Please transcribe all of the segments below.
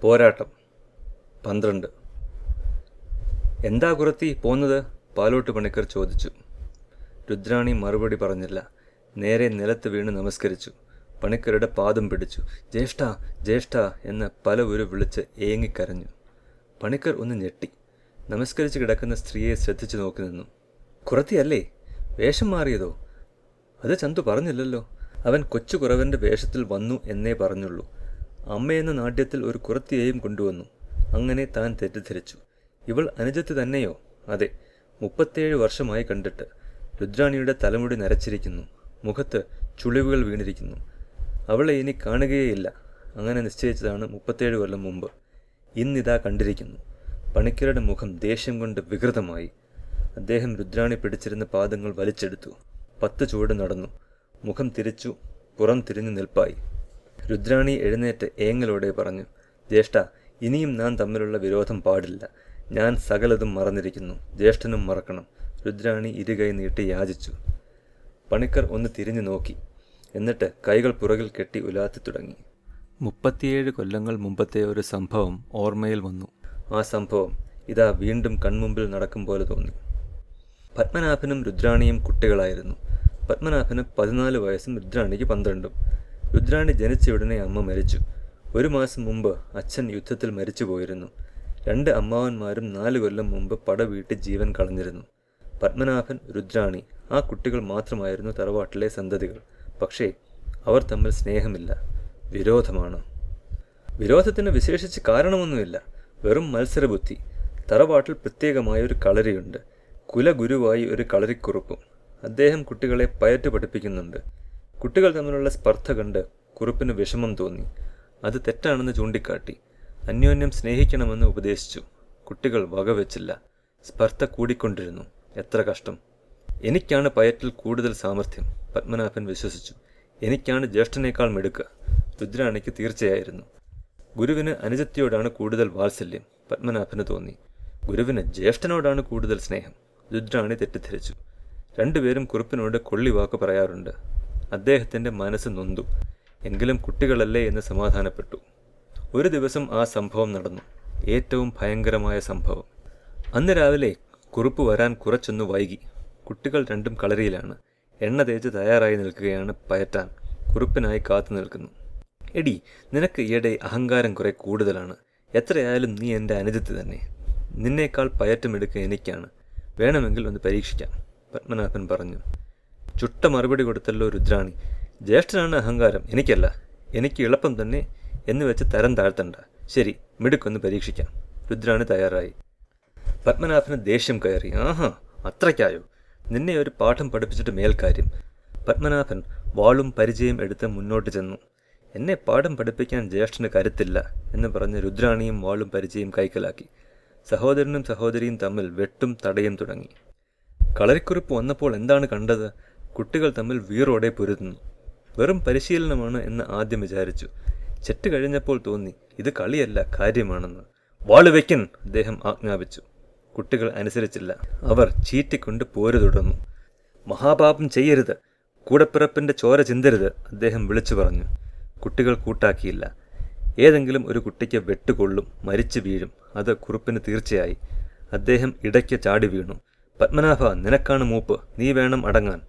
പോരാട്ടം 12. എന്താ കുറത്തി പോന്നത്? പാലോട്ട് പണിക്കർ ചോദിച്ചു. രുദ്രാണി മറുപടി പറഞ്ഞില്ല. നേരെ നിലത്ത് വീണ് നമസ്കരിച്ചു. പണിക്കരുടെ പാദം പിടിച്ചു. ജ്യേഷ്ഠ ജ്യേഷ്ഠ എന്ന് പല ഒരു വിളിച്ച് ഏങ്ങിക്കരഞ്ഞു. പണിക്കർ ഒന്ന് ഞെട്ടി. നമസ്കരിച്ച് കിടക്കുന്ന സ്ത്രീയെ ശ്രദ്ധിച്ചു നോക്കി നിന്നു. കുറത്തിയല്ലേ? വേഷം മാറിയതോ? അത് ചന്തു പറഞ്ഞില്ലല്ലോ. അവൻ കൊച്ചു കുറവൻ്റെ വേഷത്തിൽ വന്നു എന്നേ പറഞ്ഞുള്ളൂ. അമ്മയെന്ന നാട്യത്തിൽ ഒരു കുറത്തിയെയും കൊണ്ടുവന്നു. അങ്ങനെ താൻ തെറ്റിദ്ധരിച്ചു. ഇവൾ അനുജത്തി തന്നെയോ? അതെ, 37 വർഷമായി കണ്ടിട്ട്. രുദ്രാണിയുടെ തലമുടി നരച്ചിരിക്കുന്നു. മുഖത്ത് ചുളിവുകൾ വീണിരിക്കുന്നു. അവളെ ഇനി കാണുകയേയില്ല. അങ്ങനെ നിശ്ചയിച്ചതാണ് 37 കൊല്ലം മുമ്പ്. ഇന്നിതാ കണ്ടിരിക്കുന്നു. പണിക്കരുടെ മുഖം ദേഷ്യം കൊണ്ട് വികൃതമായി. അദ്ദേഹം രുദ്രാണി പിടിച്ചിരുന്ന പാദങ്ങൾ വലിച്ചെടുത്തു. 10 ചുവട് നടന്നു. മുഖം തിരിച്ചു, പുറം തിരിഞ്ഞു നിൽപ്പായി. രുദ്രാണി എഴുന്നേറ്റ് ഏങ്ങലോടെ പറഞ്ഞു, ജ്യേഷ്ഠ, ഇനിയും നാം തമ്മിലുള്ള വിരോധം പാടില്ല. ഞാൻ സകലതും മറന്നിരിക്കുന്നു. ജ്യേഷ്ഠനും മറക്കണം. രുദ്രാണി ഇരുകൈ നീട്ടി യാചിച്ചു. പണിക്കർ ഒന്ന് തിരിഞ്ഞു നോക്കി. എന്നിട്ട് കൈകൾ പുറകിൽ കെട്ടി ഉലാത്തി തുടങ്ങി. 37 കൊല്ലങ്ങൾ മുമ്പത്തെ ഒരു സംഭവം ഓർമ്മയിൽ വന്നു. ആ സംഭവം ഇതാ വീണ്ടും കൺമുമ്പിൽ നടക്കും പോലെ തോന്നി. പത്മനാഭനും രുദ്രാണിയും കുട്ടികളായിരുന്നു. പത്മനാഭന് 14 വയസ്സും രുദ്രാണിക്ക് 12. രുദ്രാണി ജനിച്ചയുടനെ അമ്മ മരിച്ചു. 1 മാസം മുമ്പ് അച്ഛൻ യുദ്ധത്തിൽ മരിച്ചു പോയിരുന്നു. 2 അമ്മാവന്മാരും 4 കൊല്ലം മുമ്പ് പടവീട്ടി ജീവൻ കളഞ്ഞിരുന്നു. പത്മനാഭൻ, രുദ്രാണി, ആ കുട്ടികൾ മാത്രമായിരുന്നു തറവാട്ടിലെ സന്തതികൾ. പക്ഷേ അവർ തമ്മിൽ സ്നേഹമില്ല, വിരോധമാണ്. വിരോധത്തിന് വിശേഷിച്ച് കാരണമൊന്നുമില്ല. വെറും മത്സരബുദ്ധി. തറവാട്ടിൽ പ്രത്യേകമായൊരു കളരിയുണ്ട്. കുലഗുരുവായി ഒരു കളരിക്കുറുപ്പും. അദ്ദേഹം കുട്ടികളെ പയറ്റ് പഠിപ്പിക്കുന്നുണ്ട്. കുട്ടികൾ തമ്മിലുള്ള സ്പർദ്ധ കണ്ട് കുറുപ്പിന് വിഷമം തോന്നി. അത് തെറ്റാണെന്ന് ചൂണ്ടിക്കാട്ടി. അന്യോന്യം സ്നേഹിക്കണമെന്ന് ഉപദേശിച്ചു. കുട്ടികൾ വകവെച്ചില്ല. സ്പർദ്ധ കൂടിക്കൊണ്ടിരുന്നു. എത്ര കഷ്ടം! എനിക്കാണ് പയറ്റിൽ കൂടുതൽ സാമർഥ്യം, പത്മനാഭൻ വിശ്വസിച്ചു. എനിക്കാണ് ജ്യേഷ്ഠനേക്കാൾ മിടുക്ക്. രുദ്രാണിക്ക് തീർച്ചയായിരുന്നു. ഗുരുവിന് അനുജത്തിയോടാണ് കൂടുതൽ വാത്സല്യം, പത്മനാഭന് തോന്നി. ഗുരുവിന് ജ്യേഷ്ഠനോടാണ് കൂടുതൽ സ്നേഹം. രുദ്രാണി തെറ്റിദ്ധരിച്ചു. രണ്ടുപേരും കുറുപ്പിനോട് കൊള്ളിവാക്ക് പറയാറുണ്ട്. അദ്ദേഹത്തിൻ്റെ മനസ്സ് നൊന്തു. എങ്കിലും കുട്ടികളല്ലേ എന്ന് സമാധാനപ്പെട്ടു. ഒരു ദിവസം ആ സംഭവം നടന്നു. ഏറ്റവും ഭയങ്കരമായ സംഭവം. അന്ന് രാവിലെ കുറുപ്പ് വരാൻ കുറച്ചൊന്ന് വൈകി. കുട്ടികൾ രണ്ടും കളരിയിലാണ്. എണ്ണ തേച്ച് തയ്യാറായി നിൽക്കുകയാണ് പയറ്റാൻ. കുറുപ്പിനായി കാത്തു നിൽക്കുന്നു. എടി, നിനക്ക് ഈയിടെ അഹങ്കാരം കുറെ കൂടുതലാണ്. എത്രയായാലും നീ എൻ്റെ അനുജത്തി തന്നെ. നിന്നേക്കാൾ പയറ്റുമെടുക്കുക എനിക്കാണ്. വേണമെങ്കിൽ ഒന്ന് പരീക്ഷിക്കാം, പത്മനാഭൻ പറഞ്ഞു. ചുട്ട മറുപടി കൊടുത്തല്ലോ രുദ്രാണി. ജ്യേഷ്ഠനാണ് അഹങ്കാരം, എനിക്കല്ല. എനിക്ക് എളുപ്പം തന്നെ എന്ന് വെച്ച് തരം താഴ്ത്തണ്ട. ശരി, മിടുക്കൊന്ന് പരീക്ഷിക്കാം. രുദ്രാണി തയ്യാറായി. പത്മനാഭന് ദേഷ്യം കയറി. ആഹാ, അത്രയ്ക്കായോ? നിന്നെ ഒരു പാഠം പഠിപ്പിച്ചിട്ട് മേൽക്കാര്യം. പത്മനാഭൻ വാളും പരിചയം എടുത്ത് മുന്നോട്ട് ചെന്നു. എന്നെ പാഠം പഠിപ്പിക്കാൻ ജ്യേഷ്ഠന് കരുത്തില്ല എന്ന് പറഞ്ഞ് രുദ്രാണിയും വാളും പരിചയം കൈക്കലാക്കി. സഹോദരനും സഹോദരിയും തമ്മിൽ വെട്ടും തടയും തുടങ്ങി. കളരിക്കുറിപ്പ് വന്നപ്പോൾ എന്താണ് കണ്ടത്? കുട്ടികൾ തമ്മിൽ വീറോടെ പൊരുതുന്നു. വെറും പരിശീലനമാണ് എന്ന് ആദ്യം വിചാരിച്ചു. ചെറ്റ് കഴിഞ്ഞപ്പോൾ തോന്നി ഇത് കളിയല്ല, കാര്യമാണെന്ന്. വാള് വയ്ക്കൻ, അദ്ദേഹം ആജ്ഞാപിച്ചു. കുട്ടികൾ അനുസരിച്ചില്ല. അവർ ചീറ്റിക്കൊണ്ട് പോരു തുടർന്നു. മഹാപാപം ചെയ്യരുത്, കൂടപ്പിറപ്പിൻ്റെ ചോര ചിന്തരുത്, അദ്ദേഹം വിളിച്ചു പറഞ്ഞു. കുട്ടികൾ കൂട്ടാക്കിയില്ല. ഏതെങ്കിലും ഒരു കുട്ടിക്ക് വെട്ടുകൊള്ളും, മരിച്ചു വീഴും, അത് കുറുപ്പിന് തീർച്ചയായി. അദ്ദേഹം ഇടയ്ക്ക് ചാടി വീണു. പത്മനാഭ, നിനക്കാണ് മൂപ്പ്, നീ വേണം അടങ്ങാൻ.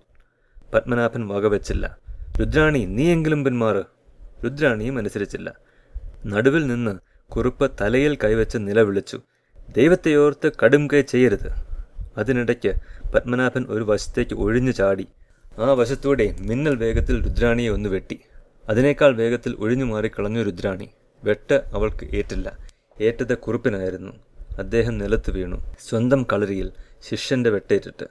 പത്മനാഭൻ വകവെച്ചില്ല. രുദ്രാണി, നീയെങ്കിലും പിന്മാറ്. രുദ്രാണിയും അനുസരിച്ചില്ല. നടുവിൽ നിന്ന് കുറുപ്പ് തലയിൽ കൈവച്ച് നിലവിളിച്ചു. ദൈവത്തെയോർത്ത് കടും കൈ ചെയ്യരുത്. അതിനിടയ്ക്ക് പത്മനാഭൻ ഒരു വശത്തേക്ക് ഒഴിഞ്ഞു ചാടി. ആ വശത്തൂടെ മിന്നൽ വേഗത്തിൽ രുദ്രാണിയെ ഒന്ന് വെട്ടി. അതിനേക്കാൾ വേഗത്തിൽ ഒഴിഞ്ഞു മാറിക്കളഞ്ഞു രുദ്രാണി. വെട്ട് അവൾക്ക് ഏറ്റില്ല. ഏറ്റത് കുറുപ്പിനായിരുന്നു. അദ്ദേഹം നിലത്ത് വീണു. സ്വന്തം കളരിയിൽ ശിഷ്യന്റെ വെട്ടേറ്റിട്ട്.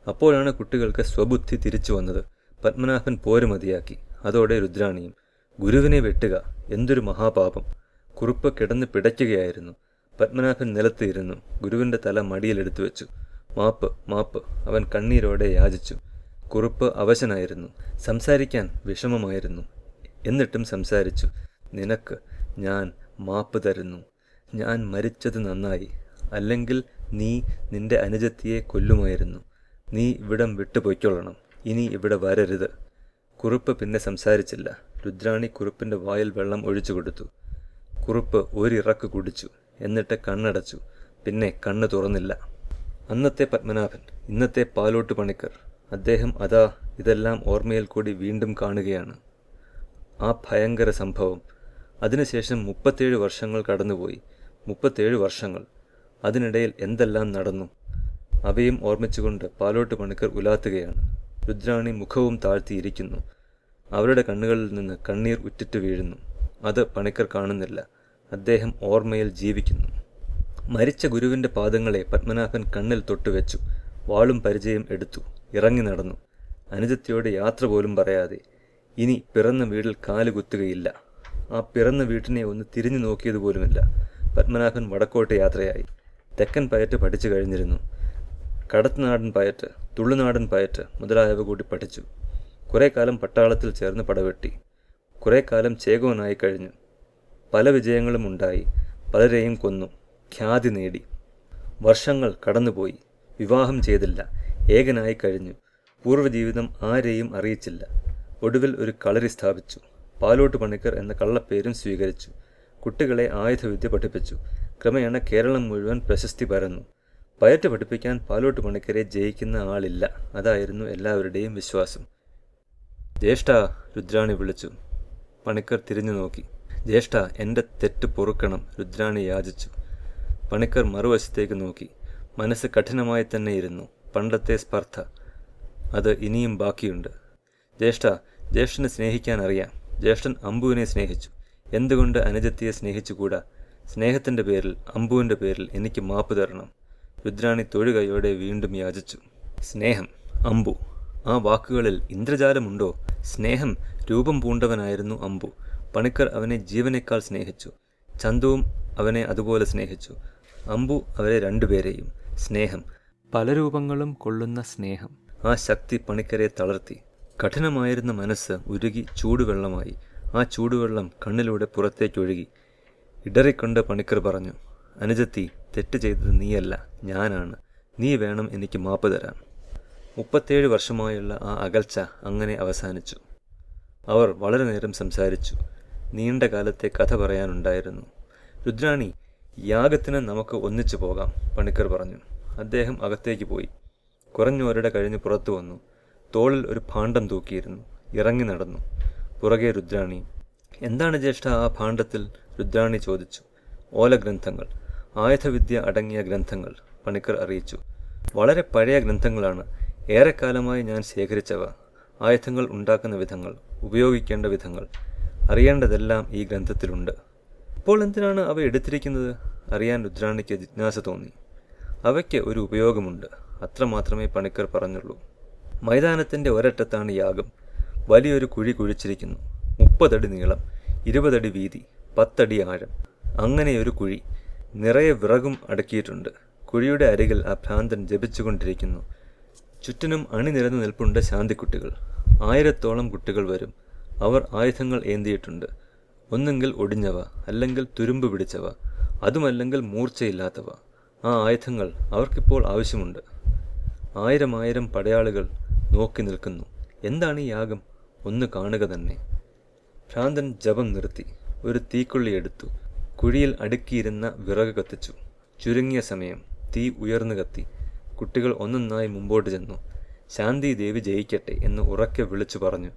അപ്പോഴാണ് കുട്ടികൾക്ക് സ്വബുദ്ധി തിരിച്ചു വന്നത്. പത്മനാഭൻ പോര് മതിയാക്കി. അതോടെ രുദ്രാണിയും. ഗുരുവിനെ വെട്ടുക, എന്തൊരു മഹാപാപം! കുറുപ്പ് കിടന്ന് പിടയ്ക്കുകയായിരുന്നു. പത്മനാഭൻ നിലത്തിരുന്നു. ഗുരുവിൻ്റെ തല മടിയിലെടുത്തു വെച്ചു. മാപ്പ്, മാപ്പ്, അവൻ കണ്ണീരോടെ യാചിച്ചു. കുറുപ്പ് അവശനായിരുന്നു. സംസാരിക്കാൻ വിഷമമായിരുന്നു. എന്നിട്ടും സംസാരിച്ചു. നിനക്ക് ഞാൻ മാപ്പ് തരുന്നു. ഞാൻ മരിച്ചത് നന്നായി. അല്ലെങ്കിൽ നീ നിന്റെ അനുജത്തിയെ കൊല്ലുമായിരുന്നു. നീ ഇവിടം വിട്ടുപൊയ്ക്കൊള്ളണം. ഇനി ഇവിടെ വരരുത്. കുറുപ്പ് പിന്നെ സംസാരിച്ചില്ല. രുദ്രാണി കുറുപ്പിൻ്റെ വായിൽ വെള്ളം ഒഴിച്ചു കൊടുത്തു. കുറുപ്പ് ഒരിറക്ക് കുടിച്ചു. എന്നിട്ട് കണ്ണടച്ചു. പിന്നെ കണ്ണ് തുറന്നില്ല. അന്നത്തെ പത്മനാഭൻ, ഇന്നത്തെ പാലോട്ട് പണിക്കർ. അദ്ദേഹം അതാ ഇതെല്ലാം ഓർമ്മയിൽ കൂടി വീണ്ടും കാണുകയാണ്. ആ ഭയങ്കര സംഭവം. അതിനുശേഷം 37 വർഷങ്ങൾ കടന്നുപോയി. 37 വർഷങ്ങൾ. അതിനിടയിൽ എന്തെല്ലാം നടന്നു? അവയും ഓർമ്മിച്ചുകൊണ്ട് പാലോട്ട് പണിക്കർ ഉലാത്തുകയാണ്. രുദ്രാണി മുഖവും താഴ്ത്തിയിരിക്കുന്നു. അവരുടെ കണ്ണുകളിൽ നിന്ന് കണ്ണീർ ഉറ്റിട്ട് വീഴുന്നു. അത് പണിക്കർ കാണുന്നില്ല. അദ്ദേഹം ഓർമ്മയിൽ ജീവിക്കുന്നു. മരിച്ച ഗുരുവിൻ്റെ പാദങ്ങളെ പത്മനാഭൻ കണ്ണിൽ തൊട്ടുവെച്ചു. വാളും പരിചയം എടുത്തു. ഇറങ്ങി നടന്നു. അനുജത്തിയോട് യാത്ര പോലും പറയാതെ. ഇനി പിറന്ന വീട്ടിൽ കാലുകുത്തുകയില്ല. ആ പിറന്ന വീട്ടിനെ ഒന്ന് തിരിഞ്ഞു നോക്കിയതുപോലുമില്ല. പത്മനാഭൻ വടക്കോട്ട് യാത്രയായി. തെക്കൻ പയറ്റ് പഠിച്ചു കഴിഞ്ഞിരുന്നു. കടത്തുനാടൻ പയറ്റ്, തുളുനാടൻ പയറ്റ് മുതലായവ കൂടി പഠിച്ചു. കുറേ കാലം പട്ടാളത്തിൽ ചേർന്ന് പടവെട്ടി. കുറേ കാലം ചേകോനായി കഴിഞ്ഞു. പല വിജയങ്ങളും ഉണ്ടായി. പലരെയും കൊന്നു. ഖ്യാതി നേടി. വർഷങ്ങൾ കടന്നുപോയി. വിവാഹം ചെയ്തില്ല. ഏകനായി കഴിഞ്ഞു. പൂർവ്വജീവിതം ആരെയും അറിയിച്ചില്ല. ഒടുവിൽ ഒരു കളരി സ്ഥാപിച്ചു. പാലോട്ട് പണിക്കർ എന്ന കള്ളപ്പേരും സ്വീകരിച്ചു. കുട്ടികളെ ആയുധവിദ്യ പഠിപ്പിച്ചു. ക്രമേണ കേരളം മുഴുവൻ പ്രശസ്തി പരന്നു. പയറ്റ് പഠിപ്പിക്കാൻ പാലോട്ട് പണിക്കരെ ജയിക്കുന്ന ആളില്ല. അതായിരുന്നു എല്ലാവരുടെയും വിശ്വാസം. ജ്യേഷ്ഠ, രുദ്രാണി വിളിച്ചു. പണിക്കർ തിരിഞ്ഞു നോക്കി. ജ്യേഷ്ഠ, എൻ്റെ തെറ്റ് പൊറുക്കണം, രുദ്രാണി യാചിച്ചു. പണിക്കർ മറുവശത്തേക്ക് നോക്കി. മനസ്സ് കഠിനമായി തന്നെ ഇരുന്നു. പണ്ടത്തെ സ്പർദ്ധ അത് ഇനിയും ബാക്കിയുണ്ട്. ജ്യേഷ്ഠ, ജ്യേഷ്ഠനെ സ്നേഹിക്കാൻ അറിയാം. ജ്യേഷ്ഠൻ അമ്പുവിനെ സ്നേഹിച്ചു. എന്തുകൊണ്ട് അനുജത്തിയെ സ്നേഹിച്ചുകൂടാ? സ്നേഹത്തിൻ്റെ പേരിൽ, അമ്പുവിൻ്റെ പേരിൽ എനിക്ക് മാപ്പ് തരണം. രുദ്രാണി തൊഴുകയോടെ വീണ്ടും യാചിച്ചു. സ്നേഹം, അമ്പു, ആ വാക്കുകളിൽ ഇന്ദ്രജാലമുണ്ടോ? സ്നേഹം രൂപം പൂണ്ടവനായിരുന്നു അമ്പു. പണിക്കർ അവനെ ജീവനേക്കാൾ സ്നേഹിച്ചു. ചന്തുവും അവനെ അതുപോലെ സ്നേഹിച്ചു. അമ്പു അവരെ രണ്ടുപേരെയും. സ്നേഹം, പല രൂപങ്ങളും കൊള്ളുന്ന സ്നേഹം. ആ ശക്തി പണിക്കരെ തളർത്തി. കഠിനമായിരുന്ന മനസ്സ് ഉരുകി ചൂടുവെള്ളമായി. ആ ചൂടുവെള്ളം കണ്ണിലൂടെ പുറത്തേക്കൊഴുകി. ഇടറിക്കൊണ്ട് പണിക്കർ പറഞ്ഞു, അനുജത്തി, തെറ്റ് ചെയ്തത് നീയല്ല, ഞാനാണ്. നീ വേണം എനിക്ക് മാപ്പ് തരാൻ. 37 വർഷമായുള്ള ആ അകൽച്ച അങ്ങനെ അവസാനിച്ചു. അവർ വളരെ നേരം സംസാരിച്ചു. നീണ്ട കാലത്തെ കഥ പറയാനുണ്ടായിരുന്നു. രുദ്രാണി, യാഗത്തിന് നമുക്ക് ഒന്നിച്ചു പോകാം, പണിക്കർ പറഞ്ഞു. അദ്ദേഹം അകത്തേക്ക് പോയി. കുറഞ്ഞോരുടെ കഴിഞ്ഞ് പുറത്തു വന്നു. തോളിൽ ഒരു ഭാണ്ഡം തൂക്കിയിരുന്നു. ഇറങ്ങി നടന്നു. പുറകെ രുദ്രാണി. എന്താണ് ജ്യേഷ്ഠ ആ ഭാണ്ഡത്തിൽ? രുദ്രാണി ചോദിച്ചു. ഓലഗ്രന്ഥങ്ങൾ, ആയുധവിദ്യ അടങ്ങിയ ഗ്രന്ഥങ്ങൾ, പണിക്കർ അറിയിച്ചു. വളരെ പഴയ ഗ്രന്ഥങ്ങളാണ്. ഏറെക്കാലമായി ഞാൻ ശേഖരിച്ചവ. ആയുധങ്ങൾ ഉണ്ടാക്കുന്ന വിധങ്ങൾ, ഉപയോഗിക്കേണ്ട വിധങ്ങൾ, അറിയേണ്ടതെല്ലാം ഈ ഗ്രന്ഥത്തിലുണ്ട്. ഇപ്പോൾ എന്തിനാണ് അവ എടുത്തിരിക്കുന്നത്? അറിയാൻ രുദ്രാണിക്ക് ജിജ്ഞാസ തോന്നി. അവയ്ക്ക് ഒരു ഉപയോഗമുണ്ട്, അത്രമാത്രമേ പണിക്കർ പറഞ്ഞുള്ളൂ. മൈതാനത്തിൻ്റെ ഒരറ്റത്താണ് യാഗം. വലിയൊരു കുഴി കുഴിച്ചിരിക്കുന്നു. 30 അടി നീളം, 20 അടി വീതി, 10 അടി ആഴം. അങ്ങനെയൊരു കുഴി. നിറയെ വിറകും അടുക്കിയിട്ടുണ്ട്. കുഴിയുടെ അരികിൽ ആ ഭ്രാന്തൻ ജപിച്ചുകൊണ്ടിരിക്കുന്നു. ചുറ്റിനും അണിനിരന്ന് നിൽപ്പുണ്ട് ശാന്തിക്കുട്ടികൾ. 1000-ഓളം കുട്ടികൾ വരും. അവർ ആയുധങ്ങൾ ഏന്തിയിട്ടുണ്ട്. ഒന്നെങ്കിൽ ഒടിഞ്ഞവ, അല്ലെങ്കിൽ തുരുമ്പ് പിടിച്ചവ, അതുമല്ലെങ്കിൽ മൂർച്ചയില്ലാത്തവ. ആ ആയുധങ്ങൾ അവർക്കിപ്പോൾ ആവശ്യമുണ്ട്. 1000 പടയാളികൾ നോക്കി നിൽക്കുന്നു. എന്താണ് ഈ യാഗം? ഒന്ന് കാണുക തന്നെ. ഭ്രാന്തൻ ജപം നിർത്തി. ഒരു തീക്കൊള്ളി എടുത്തു. കുഴിയിൽ അടുക്കിയിരുന്ന വിറക് കത്തിച്ചു. ചുരുങ്ങിയ സമയം തീ ഉയർന്നു കത്തി. കുട്ടികൾ ഒന്നൊന്നായി മുമ്പോട്ട് ചെന്നു. ശാന്തി ദേവി ജയിക്കട്ടെ എന്ന് ഉറക്കെ വിളിച്ചു പറഞ്ഞു.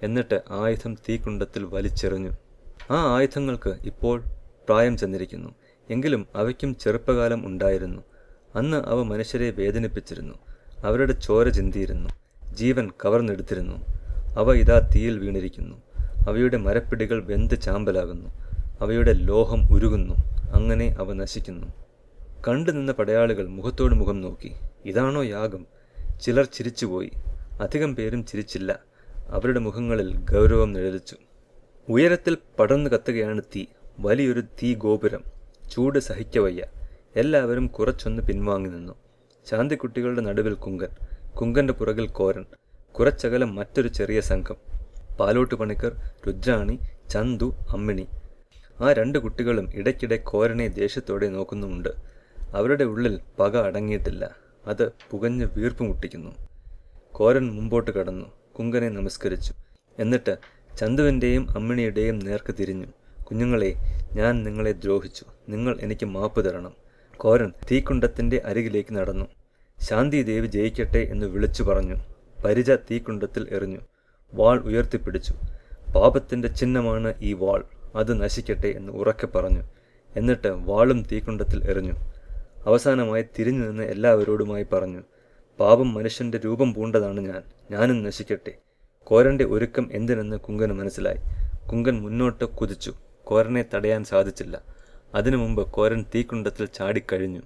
എന്നിട്ട് ആയുധം തീക്കുണ്ടത്തിൽ വലിച്ചെറിഞ്ഞു. ആ ആയുധങ്ങൾക്ക് ഇപ്പോൾ പ്രായം ചെന്നിരിക്കുന്നു. എങ്കിലും അവയ്ക്കും ചെറുപ്പകാലം ഉണ്ടായിരുന്നു. അന്ന് അവ മനുഷ്യരെ വേദനിപ്പിച്ചിരുന്നു. അവരുടെ ചോര ചിന്തിയിരുന്നു. ജീവൻ കവർന്നെടുത്തിരുന്നു. അവ ഇതാ തീയിൽ വീണിരിക്കുന്നു. അവയുടെ മരപ്പിടികൾ വെന്ത് ചാമ്പലാകുന്നു. അവയുടെ ലോഹം ഉരുകുന്നു. അങ്ങനെ അവ നശിക്കുന്നു. കണ്ടുനിന്ന പടയാളികൾ മുഖത്തോട് മുഖം നോക്കി. ഇതാണോ യാഗം? ചിലർ ചിരിച്ചുപോയി. അധികം പേരും ചിരിച്ചില്ല. അവരുടെ മുഖങ്ങളിൽ ഗൗരവം നിഴലിച്ചു. ഉയരത്തിൽ പടർന്നു കത്തുകയാണ് തീ. വലിയൊരു തീ ഗോപുരം. ചൂട് സഹിക്കവയ്യ. എല്ലാവരും കുറച്ചൊന്ന് പിൻവാങ്ങി നിന്നു. ശാന്തിക്കുട്ടികളുടെ നടുവിൽ കുങ്കൻ, കുങ്കന്റെ പുറകിൽ കോരൻ, കുറച്ചകലം മറ്റൊരു ചെറിയ സംഘം. പാലോട്ട് പണിക്കർ, രുദ്രാണി, ചന്തു, അമ്മിണി. ആ 2 കുട്ടികളും ഇടയ്ക്കിടെ കോരനെ ദേഷ്യത്തോടെ നോക്കുന്നുമുണ്ട്. അവരുടെ ഉള്ളിൽ പക അടങ്ങിയിട്ടില്ല. അത് പുകഞ്ഞ് വീർപ്പ് മുട്ടിക്കുന്നു. കോരൻ മുമ്പോട്ട് കടന്നു. കുങ്കനെ നമസ്കരിച്ചു. എന്നിട്ട് ചന്തുവിൻ്റെയും അമ്മിണിയുടെയും നേർക്ക് തിരിഞ്ഞു. കുഞ്ഞുങ്ങളെ, ഞാൻ നിങ്ങളെ ദ്രോഹിച്ചു. നിങ്ങൾ എനിക്ക് മാപ്പ് തരണം. കോരൻ തീക്കുണ്ടത്തിൻ്റെ അരികിലേക്ക് നടന്നു. ശാന്തി ദേവി ജയിക്കട്ടെ എന്ന് വിളിച്ചു പറഞ്ഞു. പരിച തീക്കുണ്ടത്തിൽ എറിഞ്ഞു. വാൾ ഉയർത്തിപ്പിടിച്ചു. പാപത്തിൻ്റെ ചിഹ്നമാണ് ഈ വാൾ, അത് നശിക്കട്ടെ എന്ന് ഉറക്കെ പറഞ്ഞു. എന്നിട്ട് വാളും തീക്കുണ്ടത്തിൽ എറിഞ്ഞു. അവസാനമായി തിരിഞ്ഞു നിന്ന് എല്ലാവരോടുമായി പറഞ്ഞു, പാപം മനുഷ്യൻ്റെ രൂപം പൂണ്ടതാണ് ഞാനും നശിക്കട്ടെ. കോരൻ്റെ ഒരുക്കം എന്തിനെന്ന് കുങ്കന് മനസ്സിലായി. കുങ്കൻ മുന്നോട്ട് കുതിച്ചു. കോരനെ തടയാൻ സാധിച്ചില്ല. അതിനു മുമ്പ് കോരൻ തീക്കുണ്ടത്തിൽ ചാടിക്കഴിഞ്ഞു.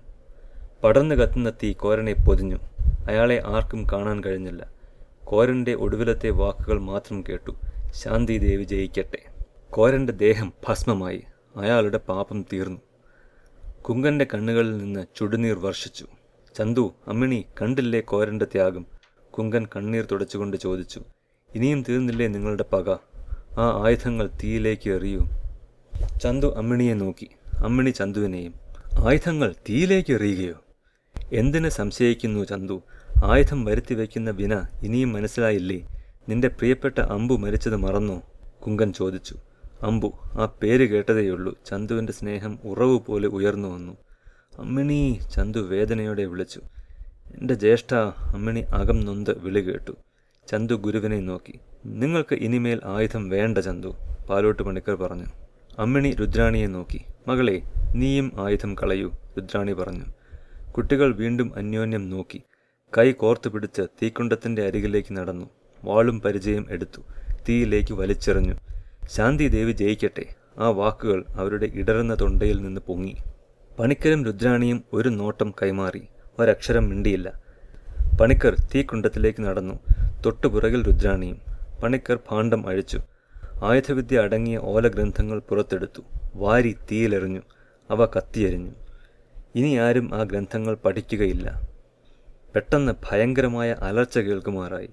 പടർന്നു കത്തുന്ന തീ കോരനെ പൊതിഞ്ഞു. അയാളെ ആർക്കും കാണാൻ കഴിഞ്ഞില്ല. കോരൻ്റെ ഒടുവിലത്തെ വാക്കുകൾ മാത്രം കേട്ടു, ശാന്തി ദേവി ജയിക്കട്ടെ. കോരൻ്റെ ദേഹം ഭസ്മമായി. അയാളുടെ പാപം തീർന്നു. കുങ്കൻ്റെ കണ്ണുകളിൽ നിന്ന് ചുടുനീർ വർഷിച്ചു. ചന്തു, അമ്മിണി, കണ്ടില്ലേ കോരൻ്റെ ത്യാഗം? കുങ്കൻ കണ്ണീർ തുടച്ചുകൊണ്ട് ചോദിച്ചു. ഇനിയും തീർന്നില്ലേ നിങ്ങളുടെ പക? ആ ആയുധങ്ങൾ തീയിലേക്ക് എറിയൂ. ചന്തു അമ്മിണിയെ നോക്കി. അമ്മിണി ചന്തുവിനെയും. ആയുധങ്ങൾ തീയിലേക്ക് എറിയുകയോ? എന്തിന് സംശയിക്കുന്നു ചന്തു? ആയുധം വരുത്തി വയ്ക്കുന്ന വിന ഇനിയും മനസ്സിലായില്ലേ? നിന്റെ പ്രിയപ്പെട്ട അമ്പു മരിച്ചത് മറന്നോ? കുങ്കൻ ചോദിച്ചു. അമ്പു, ആ പേര് കേട്ടതേയുള്ളൂ. ചന്തുവിൻ്റെ സ്നേഹം ഉറവ് പോലെ ഉയർന്നു വന്നു. അമ്മിണി, ചന്തു വേദനയോടെ വിളിച്ചു. എൻ്റെ ജ്യേഷ്ഠ. അമ്മിണി അകം നൊന്ത് വിളി കേട്ടു. ചന്തു ഗുരുവിനെ നോക്കി. നിങ്ങൾക്ക് ഇനിമേൽ ആയുധം വേണ്ട ചന്തു, പാലോട്ട് പണിക്കർ പറഞ്ഞു. അമ്മിണി രുദ്രാണിയെ നോക്കി. മകളെ, നീയും ആയുധം കളയൂ, രുദ്രാണി പറഞ്ഞു. കുട്ടികൾ വീണ്ടും അന്യോന്യം നോക്കി. കൈ കോർത്തു പിടിച്ച് തീക്കുണ്ടത്തിൻ്റെ അരികിലേക്ക് നടന്നു. വാളും പരിചയം എടുത്തു. തീയിലേക്ക് വലിച്ചെറിഞ്ഞു. ശാന്തി ദേവി ജയിക്കട്ടെ. ആ വാക്കുകൾ അവരുടെ ഇടറുന്ന തൊണ്ടയിൽ നിന്ന് പൊങ്ങി. പണിക്കരും രുദ്രാണിയും ഒരു നോട്ടം കൈമാറി. ഒരക്ഷരം മിണ്ടിയില്ല. പണിക്കർ തീക്കുണ്ടത്തിലേക്ക് നടന്നു. തൊട്ടുപുറകിൽ രുദ്രാണിയും. പണിക്കർ ഭാണ്ഡം അഴിച്ചു. ആയുധവിദ്യ അടങ്ങിയ ഓലഗ്രന്ഥങ്ങൾ പുറത്തെടുത്തു. വാരി തീയിലെറിഞ്ഞു. അവ കത്തിയെരിഞ്ഞു. ഇനി ആരും ആ ഗ്രന്ഥങ്ങൾ പഠിക്കുകയില്ല. പെട്ടെന്ന് ഭയങ്കരമായ അലർച്ച കേൾക്കുമാറായി.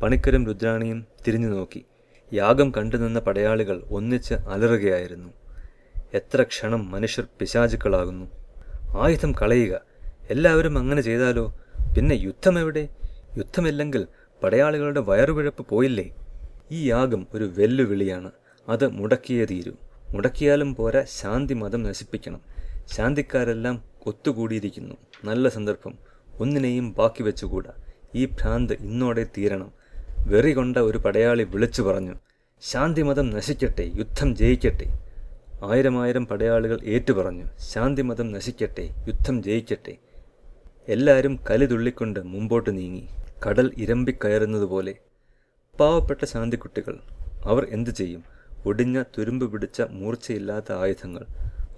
പണിക്കരും രുദ്രാണിയും തിരിഞ്ഞു നോക്കി. യാഗം കണ്ടുനിന്ന പടയാളികൾ ഒന്നിച്ച് അലറുകയായിരുന്നു. എത്ര ക്ഷണം മനുഷ്യർ പിശാചുക്കളാകുന്നു! ആയുധം കളയുക! എല്ലാവരും അങ്ങനെ ചെയ്താലോ? പിന്നെ യുദ്ധമെവിടെ? യുദ്ധമില്ലെങ്കിൽ പടയാളികളുടെ വയറുപിഴപ്പ് പോയില്ലേ? ഈ യാഗം ഒരു വെല്ലുവിളിയാണ്. അത് മുടക്കിയേ തീരൂ. മുടക്കിയാലും പോരാ, ശാന്തി മതം നശിപ്പിക്കണം. ശാന്തിക്കാരെല്ലാം ഒത്തുകൂടിയിരിക്കുന്നു. നല്ല സന്ദർഭം. ഒന്നിനെയും ബാക്കി വെച്ചുകൂടാ. ഈ ഭ്രാന്ത് ഇന്നോടെ തീരണം. വെറി കൊണ്ട ഒരു പടയാളി വിളിച്ചു പറഞ്ഞു, ശാന്തിമതം നശിക്കട്ടെ, യുദ്ധം ജയിക്കട്ടെ. ആയിരം പടയാളികൾ ഏറ്റുപറഞ്ഞു, ശാന്തിമതം നശിക്കട്ടെ, യുദ്ധം ജയിക്കട്ടെ. എല്ലാവരും കലിതുള്ളിക്കൊണ്ട് മുമ്പോട്ട് നീങ്ങി, കടൽ ഇരമ്പിക്കയറുന്നതുപോലെ. പാവപ്പെട്ട ശാന്തിക്കുട്ടികൾ. അവർ എന്തു ചെയ്യും? ഒടിഞ്ഞ തുരുമ്പ് പിടിച്ച മൂർച്ചയില്ലാത്ത ആയുധങ്ങൾ.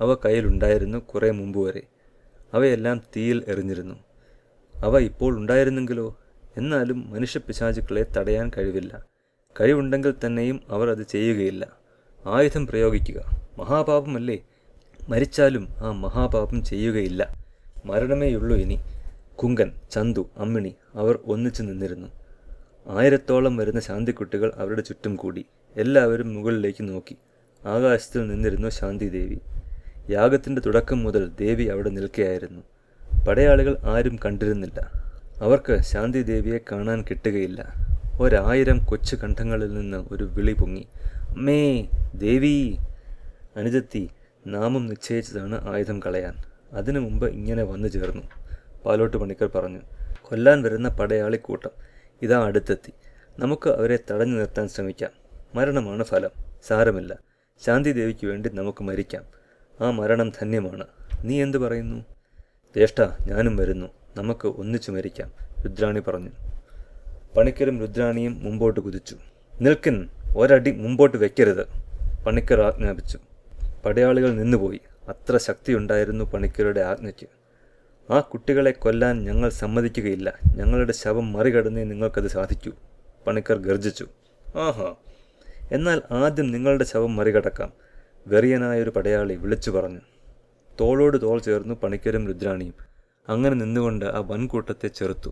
അവ കയ്യിലുണ്ടായിരുന്നു കുറേ മുമ്പ് വരെ. അവയെല്ലാം തീയിൽ എറിഞ്ഞിരുന്നു. അവ ഇപ്പോൾ ഉണ്ടായിരുന്നെങ്കിലോ? എന്നാലും മനുഷ്യപിശാചുക്കളെ തടയാൻ കഴിവില്ല. കഴിവുണ്ടെങ്കിൽ തന്നെയും അവർ അത് ചെയ്യുകയില്ല. ആയുധം പ്രയോഗിക്കുക മഹാപാപമല്ലേ? മരിച്ചാലും ആ മഹാപാപം ചെയ്യുകയില്ല. മരണമേയുള്ളൂ ഇനി. കുങ്കൻ, ചന്തു, അമ്മിണി അവർ ഒന്നിച്ചു നിന്നിരുന്നു. 1000-ഓളം വരുന്ന ശാന്തിക്കുട്ടികൾ അവരുടെ ചുറ്റും കൂടി. എല്ലാവരും മുകളിലേക്ക് നോക്കി. ആകാശത്തിൽ നിന്നിരുന്നു ശാന്തി ദേവി. യാഗത്തിൻ്റെ തുടക്കം മുതൽ ദേവി അവിടെ നിൽക്കുകയായിരുന്നു. പടയാളികൾ ആരും കണ്ടിരുന്നില്ല. അവർക്ക് ശാന്തി ദേവിയെ കാണാൻ കിട്ടുകയില്ല. 1000 കൊച്ചു കണ്ഠങ്ങളിൽ നിന്ന് ഒരു വിളി പൊങ്ങി, അമ്മേ, ദേവി. അനുജത്തി, നാമം നിശ്ചയിച്ചതാണ് ആയുധം കളയാൻ. അതിനു മുമ്പ് ഇങ്ങനെ വന്നു ചേർന്നു, പാലോട്ട് പണിക്കർ പറഞ്ഞു. കൊല്ലാൻ വരുന്ന പടയാളിക്കൂട്ടം ഇതാ അടുത്തെത്തി. നമുക്ക് അവരെ തടഞ്ഞു നിർത്താൻ ശ്രമിക്കാം. മരണമാണ് ഫലം. സാരമില്ല. ശാന്തി ദേവിക്ക് വേണ്ടി നമുക്ക് മരിക്കാം. ആ മരണം ധന്യമാണ്. നീ എന്തു പറയുന്നു? ജ്യേഷ്ഠ, ഞാനും വരുന്നു. നമുക്ക് ഒന്നിച്ചു മരിക്കാം, രുദ്രാണി പറഞ്ഞു. പണിക്കരും രുദ്രാണിയും മുമ്പോട്ട് കുതിച്ചു. നിൽക്കിൻ, ഒരടി മുമ്പോട്ട് വെക്കരുത്, പണിക്കർ ആജ്ഞാപിച്ചു. പടയാളികൾ നിന്നുപോയി. അത്ര ശക്തിയുണ്ടായിരുന്നു പണിക്കരുടെ ആജ്ഞയ്ക്ക്. ആ കുട്ടികളെ കൊല്ലാൻ ഞങ്ങൾ സമ്മതിക്കുകയില്ല. ഞങ്ങളുടെ ശവം മറികടന്നേ നിങ്ങൾക്കത് സാധിക്കൂ, പണിക്കർ ഗർജിച്ചു. ആഹാ, എന്നാൽ ആദ്യം നിങ്ങളുടെ ശവം മറികടക്കാം, വെറിയനായൊരു പടയാളി വിളിച്ചു പറഞ്ഞു. തോളോട് തോൾ ചേർന്നു പണിക്കരും രുദ്രാണിയും. അങ്ങനെ നിന്നുകൊണ്ട് ആ വൻകൂട്ടത്തെ ചെറുത്തു.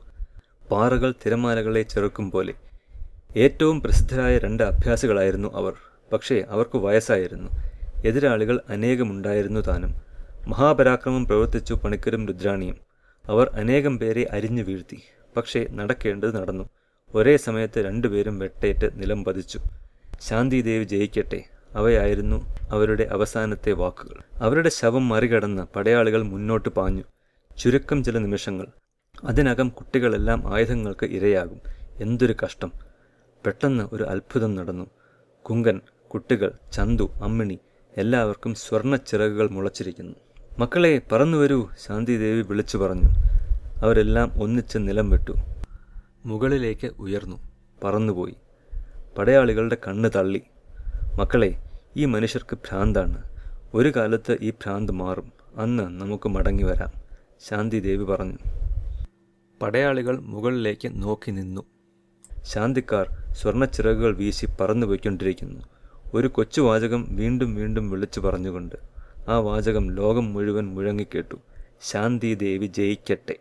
പാറകൾ തിരമാലകളെ ചെറുക്കും പോലെ. ഏറ്റവും പ്രസിദ്ധരായ 2 അഭ്യാസികളായിരുന്നു അവർ. പക്ഷേ അവർക്ക് വയസ്സായിരുന്നു. എതിരാളികൾ അനേകമുണ്ടായിരുന്നു താനും. മഹാപരാക്രമം പ്രവർത്തിച്ചു പണിക്കരും രുദ്രാണിയും. അവർ അനേകം പേരെ അരിഞ്ഞു വീഴ്ത്തി. പക്ഷേ നടക്കേണ്ടത് നടന്നു. ഒരേ സമയത്ത് 2 പേരും വെട്ടേറ്റ് നിലം പതിച്ചു. ശാന്തി ദേവി ജയിക്കട്ടെ. അവയായിരുന്നു അവരുടെ അവസാനത്തെ വാക്കുകൾ. അവരുടെ ശവം മറികടന്ന് പടയാളികൾ മുന്നോട്ട് പാഞ്ഞു. ചുരുക്കം ചില നിമിഷങ്ങൾ. അതിനകം കുട്ടികളെല്ലാം ആയുധങ്ങൾക്ക് ഇരയാകും. എന്തൊരു കഷ്ടം! പെട്ടെന്ന് ഒരു അത്ഭുതം നടന്നു. കുങ്കൻ, കുട്ടികൾ, ചന്തു, അമ്മിണി എല്ലാവർക്കും സ്വർണ്ണ ചിറകുകൾ മുളച്ചിരിക്കുന്നു. മക്കളെ, പറന്നു വരൂ! ശാന്തിദേവി വിളിച്ചു പറഞ്ഞു. അവരെല്ലാം ഒന്നിച്ച് നിലം വിട്ടു. മുകളിലേക്ക് ഉയർന്നു, പറന്നുപോയി. പടയാളികളുടെ കണ്ണ് തള്ളി. മക്കളെ, ഈ മനുഷ്യർക്ക് ഭ്രാന്താണ്. ഒരു കാലത്ത് ഈ ഭ്രാന്ത് മാറും. അന്ന് നമുക്ക് മടങ്ങി വരാം, ശാന്തിദേവി പറഞ്ഞു. പടയാളികൾ മുകളിലേക്ക് നോക്കി നിന്നു. ശാന്തിക്കാർ സ്വർണ്ണച്ചിറകുകൾ വീശി പറന്നുപോയിക്കൊണ്ടിരിക്കുന്നു. ഒരു കൊച്ചു വാചകം വീണ്ടും വീണ്ടും വിളിച്ചു പറഞ്ഞുകൊണ്ട്. ആ വാചകം ലോകം മുഴുവൻ മുഴങ്ങിക്കേട്ടു. ശാന്തിദേവി ജയിക്കട്ടെ.